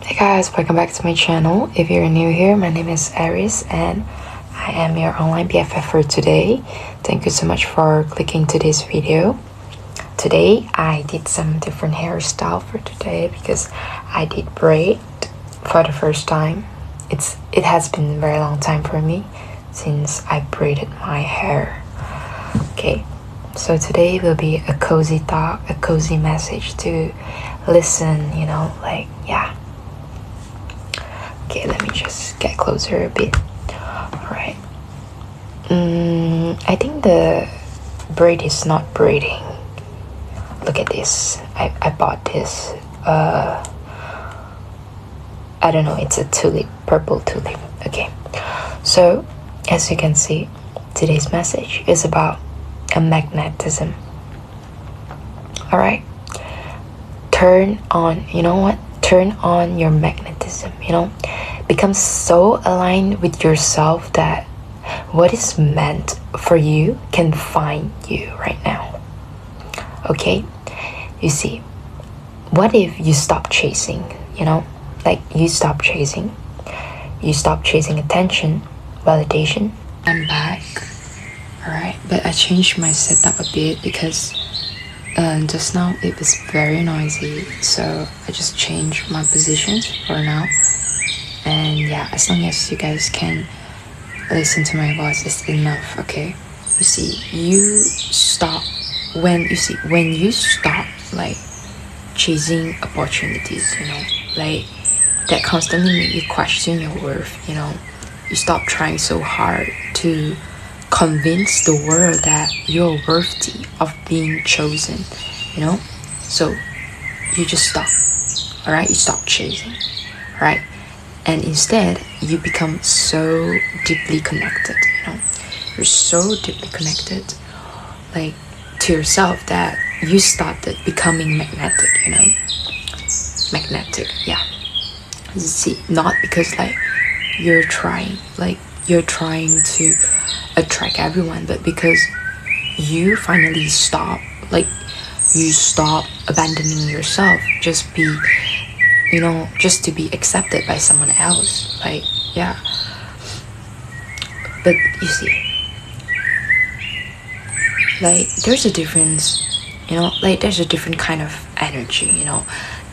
Hey guys, welcome back to my channel. If you're new here, my name is Aries and I am your online BFF for today. Thank you so much for clicking today's video. Today I did some different hairstyle for today because I did braid for the first time. It has been a very long time for me since I braided my hair. Okay, so today will be a cozy thought, a cozy message to listen, yeah. Okay, let me just get closer a bit. Alright. I think the braid is not braiding. Look at this. I bought this. I don't know, it's a tulip, purple tulip. Okay. So, as you can see, today's message is about a magnetism. Alright. Turn on your magnetism, become so aligned with yourself that what is meant for you can find you right now. Okay, you see, what if you stop chasing, you stop chasing attention, validation. I'm back. Alright, but I changed my setup a bit because just now it was very noisy, so I just changed my positions for now. And yeah, as long as you guys can listen to my voice, it's enough. Okay, you see, when you stop like chasing opportunities, that constantly make you question your worth. You stop trying so hard to convince the world that you're worthy of being chosen, so you just stop. All right, you stop chasing, right? And instead you become so deeply connected. You're so deeply connected like to yourself that you started becoming magnetic. Yeah, you see, not because you're trying to attract everyone, but because you finally stop abandoning yourself just to be accepted by someone else. Yeah, but you see, there's a difference, there's a different kind of energy,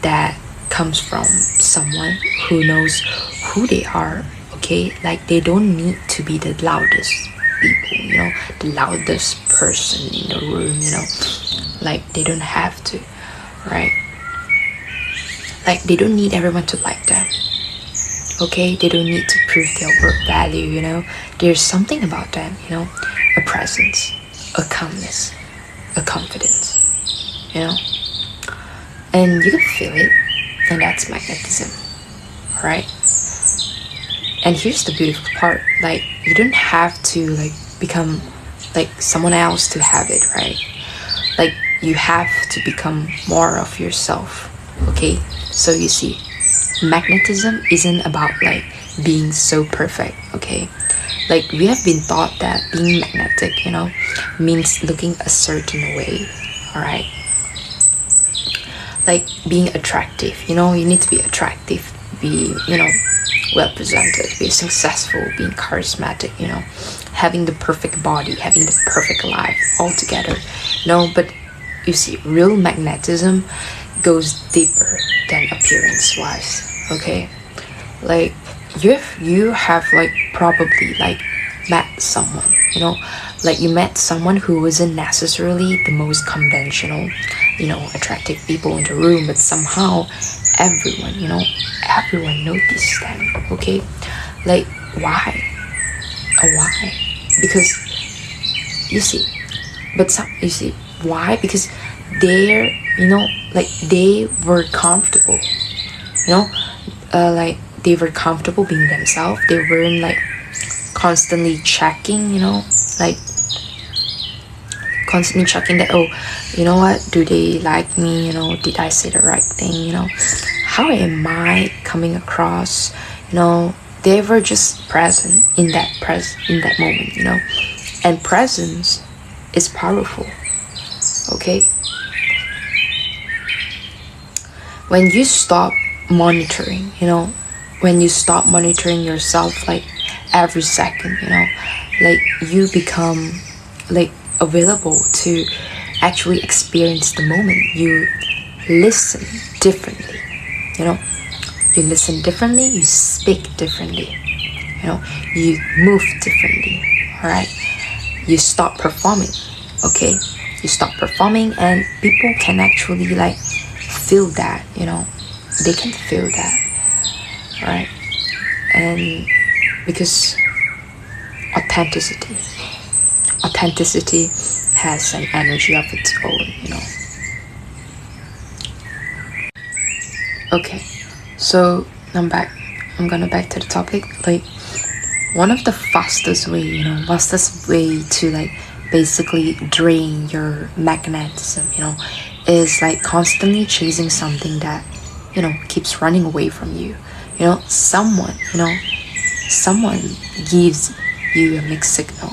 that comes from someone who knows who they are. Okay, they don't need to be the loudest people, the loudest person in the room, they don't have to, right? They don't need everyone to like them. Okay, they don't need to prove their worth value. There's something about them, a presence, a calmness, a confidence, and you can feel it, and that's magnetism, right? And here's the beautiful part, you don't have to become someone else to have it, right? You have to become more of yourself. Okay, so you see, magnetism isn't about being so perfect. Okay, we have been taught that being magnetic, means looking a certain way. All right, being attractive, you need to be attractive, be well presented, be successful, being charismatic, having the perfect body, having the perfect life all together. But you see, real magnetism goes deeper than appearance wise. Okay, you have probably met someone, you met someone who wasn't necessarily the most conventional, attractive people in the room, but somehow everyone noticed them. Okay, why? Because you see why? Because they're they were comfortable, they were comfortable being themselves. They weren't constantly checking, constantly checking that, oh, what, do they like me, did I say the right thing, how am I coming across, they were just present in that moment, and presence is powerful. Okay, when you stop monitoring, when you stop monitoring yourself like every second, like you become like available to actually experience the moment. You listen differently, you listen differently, you speak differently, you move differently. All right, you stop performing. Okay, you stop performing, and people can actually like feel that, they can feel that. All right, and because authenticity has an energy of its own. Okay, so I'm gonna back to the topic. Like, one of the fastest way to like basically drain your magnetism, is like constantly chasing something that keeps running away from you. Someone gives you a mixed signal,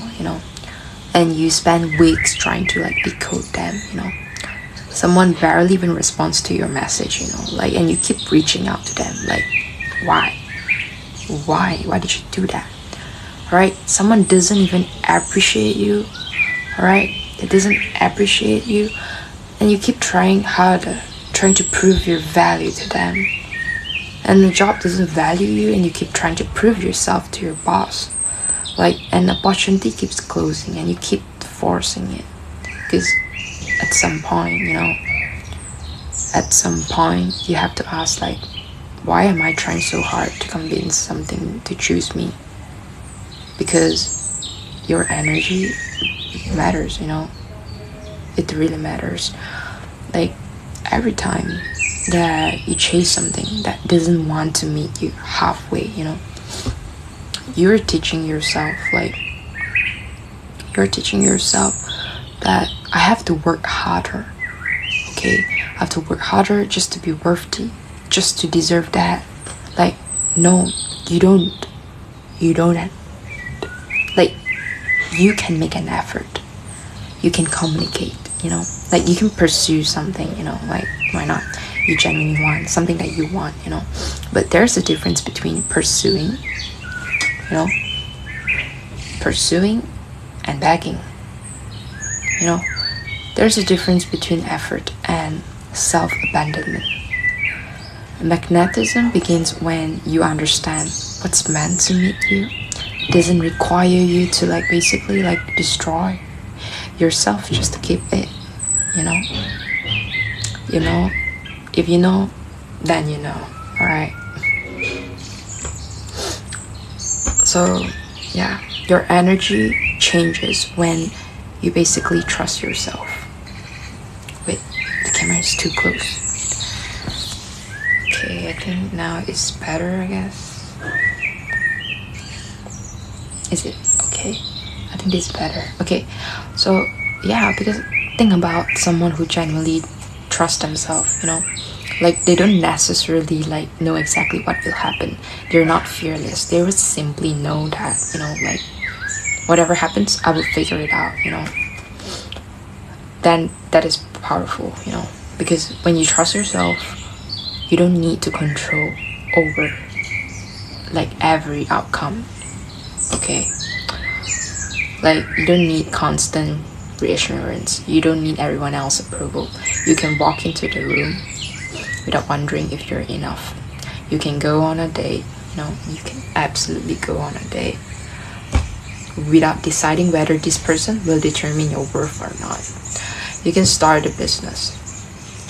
and you spend weeks trying to like decode them. Someone barely even responds to your message, like, and you keep reaching out to them, like, why did you do that? All right, someone doesn't even appreciate you. All right, it doesn't appreciate you, and you keep trying harder, trying to prove your value to them, and the job doesn't value you, and you keep trying to prove yourself to your boss. Like, an opportunity keeps closing, and you keep forcing it, because at some point, you have to ask, like, why am I trying so hard to convince something to choose me? Because your energy matters, it really matters. Like, every time that you chase something that doesn't want to meet you halfway, you're teaching yourself that I have to work harder. Okay, I have to work harder just to be worthy, just to deserve that. Like, no, you don't. Like, you can make an effort, you can communicate, like you can pursue something, like, why not? You genuinely want something that you want, but there's a difference between pursuing and begging. There's a difference between effort and self-abandonment. Magnetism begins when you understand what's meant to meet you. It doesn't require you to like basically like destroy yourself just to keep it. If you know, then you know. All right. So yeah, your energy changes when you basically trust yourself. Wait, the camera is too close. Okay, I think now it's better, I guess. Is it okay? I think it's better. Okay, so yeah, because think about someone who genuinely trusts themselves, like they don't necessarily like know exactly what will happen. They're not fearless. They would simply know that, like whatever happens, I will figure it out, Then that is powerful, because when you trust yourself, you don't need to control over like every outcome. Okay, like you don't need constant reassurance. You don't need everyone else's approval. You can walk into the room without wondering if you're enough. You can go on a date, you can absolutely go on a date without deciding whether this person will determine your worth or not. You can start a business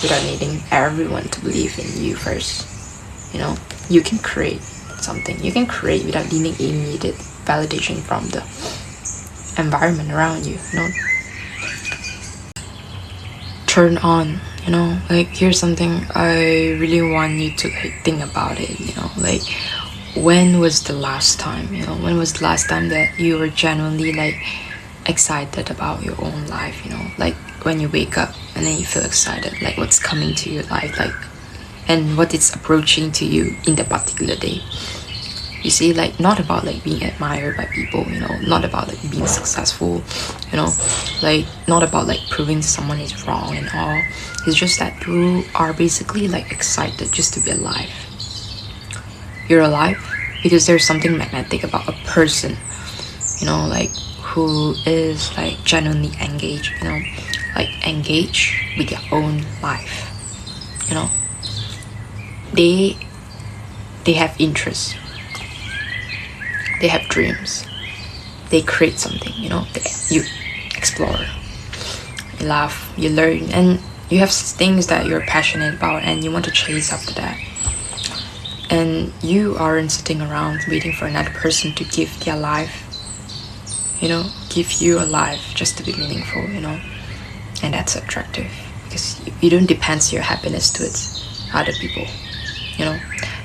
without needing everyone to believe in you first. You can create something. You can create without needing immediate validation from the environment around you. Turn on. Like, here's something I really want you to like think about it. Like, when was the last time that you were genuinely like excited about your own life? Like when you wake up and then you feel excited, like what's coming to your life, like, and what it's approaching to you in that particular day. You see, like, not about like being admired by people, not about like being successful, like not about like proving someone is wrong and all. It's just that you are basically like excited just to be alive. you're alive because there's something magnetic about a person, like who is like genuinely engaged, like engaged with their own life. They have interests, they have dreams, they create something, you explore, you laugh, you learn, and you have things that you're passionate about and you want to chase after that. And you aren't sitting around waiting for another person to give their life, give you a life just to be meaningful, and that's attractive because you don't depend your happiness towards other people,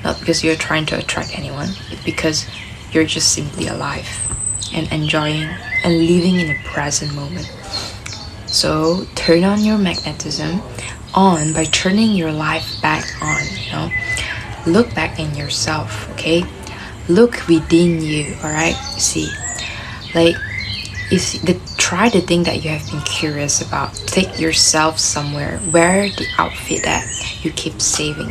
not because you're trying to attract anyone, it's because you're just simply alive and enjoying and living in the present moment. So turn on your magnetism on by turning your life back on. Look back in yourself, okay? Look within you, all right? Try the thing that you have been curious about. Take yourself somewhere. Wear the outfit that you keep saving,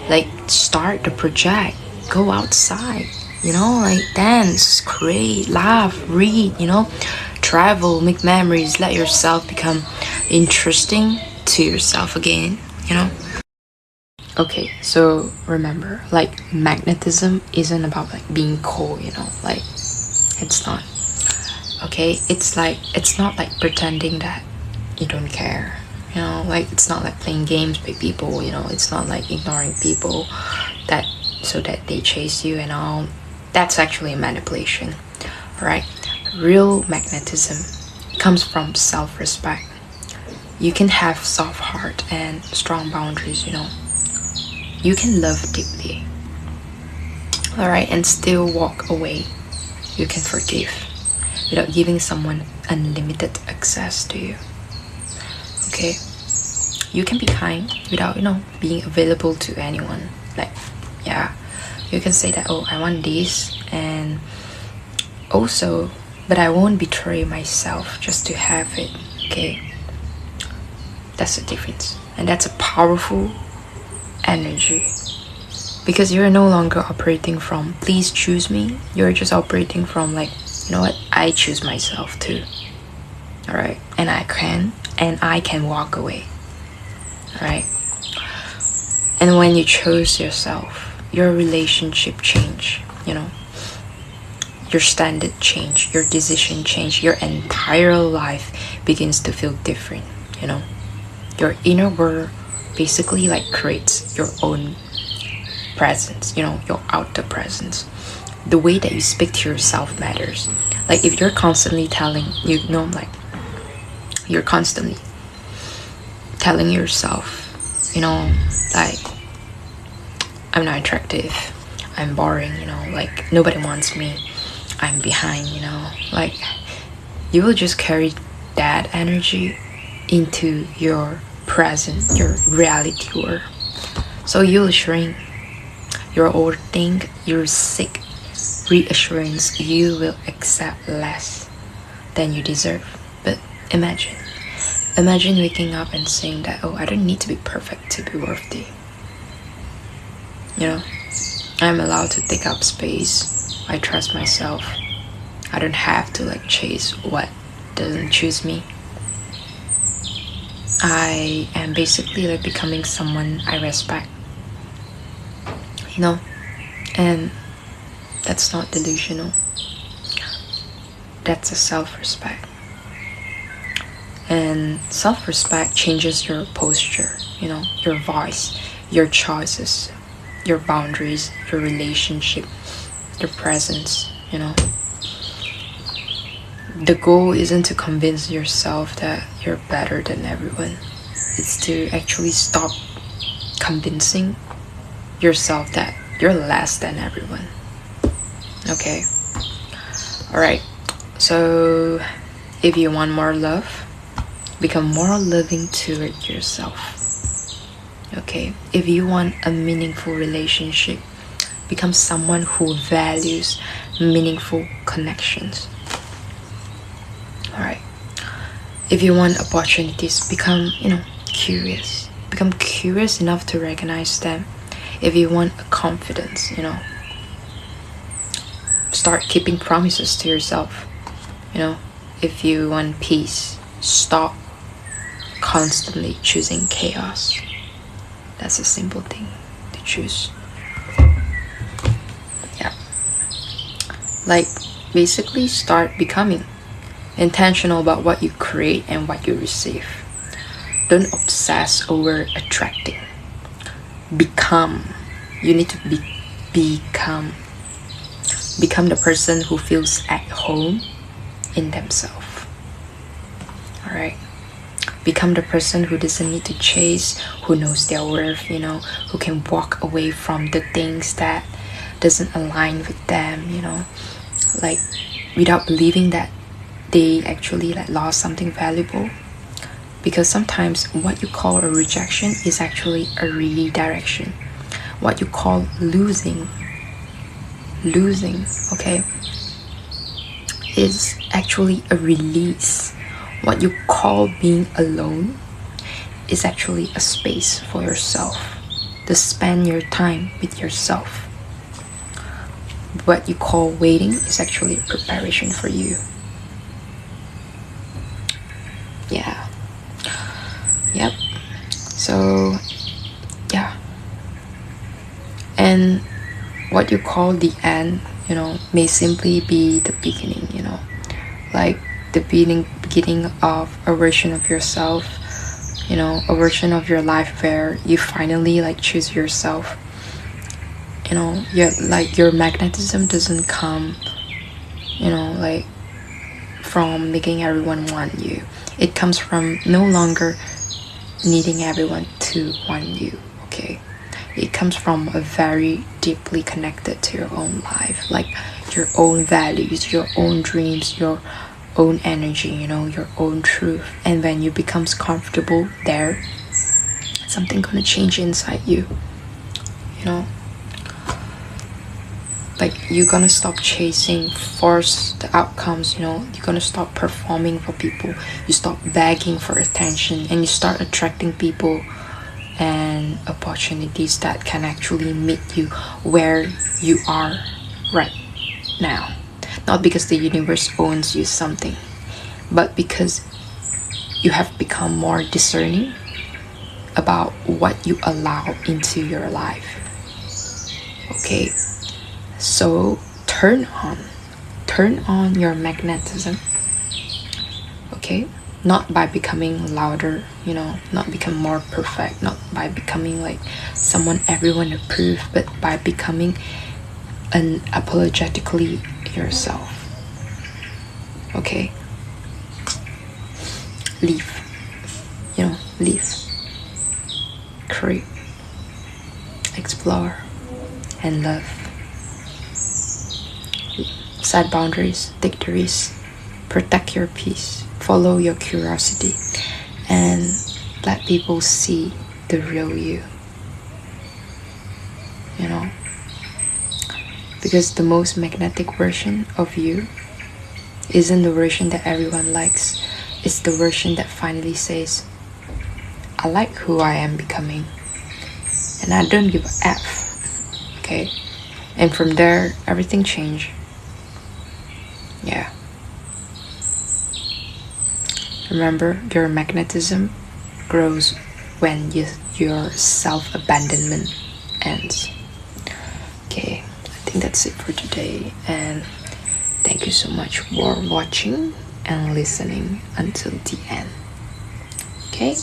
like start the project, go outside, like dance, create, laugh, read, travel, make memories, let yourself become interesting to yourself again, Okay, so remember, like magnetism isn't about like being cool, like it's not. Okay, it's not like pretending that you don't care, like it's not like playing games with people, it's not like ignoring people that so that they chase you and all. That's actually a manipulation, right? Real magnetism comes from self-respect. You can have soft heart and strong boundaries, you can love deeply, all right, and still walk away. You can forgive without giving someone unlimited access to you. Okay, you can be kind without being available to anyone. Like, yeah, you can say that, oh, I want this, and also, but I won't betray myself just to have it. Okay, that's the difference, and that's a powerful energy, because you're no longer operating from please choose me. You're just operating from like, what, I choose myself too, all right, and I can walk away, all right. And when you choose yourself, your relationship change, your standard change, your decision change, your entire life begins to feel different. Your inner world basically like creates your own presence, your outer presence. The way that you speak to yourself matters. Like if you're constantly telling like you're constantly telling yourself, like I'm not attractive, I'm boring, like nobody wants me, I'm behind, like you will just carry that energy into your present, your reality world. So you'll shrink, you'll overthink, you'll seek reassurance, you will accept less than you deserve. But imagine waking up and saying that, oh, I don't need to be perfect to be worthy. I'm allowed to take up space. I trust myself. I don't have to like chase what doesn't choose me. I am basically like becoming someone I respect, and that's not delusional. That's a self-respect. And self-respect changes your posture, your voice, your choices, your boundaries, your relationship, your presence, The goal isn't to convince yourself that you're better than everyone. It's to actually stop convincing yourself that you're less than everyone. Okay? Alright. So, if you want more love, become more loving toward yourself. Okay? If you want a meaningful relationship, become someone who values meaningful connections. Alright. If you want opportunities, become, curious. Become curious enough to recognize them. if you want confidence, start keeping promises to yourself. If you want peace, stop constantly choosing chaos. That's a simple thing to choose. Yeah. Like, basically start becoming intentional about what you create and what you receive. Don't obsess over attracting. Become. You need to become. Become the person who feels at home in themselves. Alright? Become the person who doesn't need to chase, who knows their worth, who can walk away from the things that doesn't align with them, like without believing that they actually lost something valuable. Because sometimes what you call a rejection is actually a redirection. What you call losing, okay, is actually a release. What you call being alone is actually a space for yourself to spend your time with yourself. What you call waiting is actually a preparation for you. Yeah. Yep. So, yeah. And what you call the end, may simply be the beginning, like the beginning of a version of yourself, a version of your life where you finally choose yourself. Your magnetism doesn't come, from making everyone want you. It comes from no longer needing everyone to want you, okay? It comes from a very deeply connected to your own life, like your own values, your own dreams, your own energy, your own truth. And when you becomes comfortable there, something gonna change inside you, like you're gonna stop chasing forced outcomes, you're gonna stop performing for people, you stop begging for attention, and you start attracting people and opportunities that can actually meet you where you are right now. Not because the universe owes you something, but because you have become more discerning about what you allow into your life. Okay, so turn on your magnetism. Okay, not by becoming louder, not become more perfect, not by becoming like someone everyone approve, but by becoming unapologetically yourself. Okay, live, create, explore, and love. Set boundaries, take the risk, protect your peace, follow your curiosity, and let people see the real you. Because the most magnetic version of you isn't the version that everyone likes. It's the version that finally says, I like who I am becoming, and I don't give a F. Okay? And from there, everything changed. Yeah. Remember, your magnetism grows when your self-abandonment ends. Okay, I think that's it for today, and thank you so much for watching and listening until the end. Okay?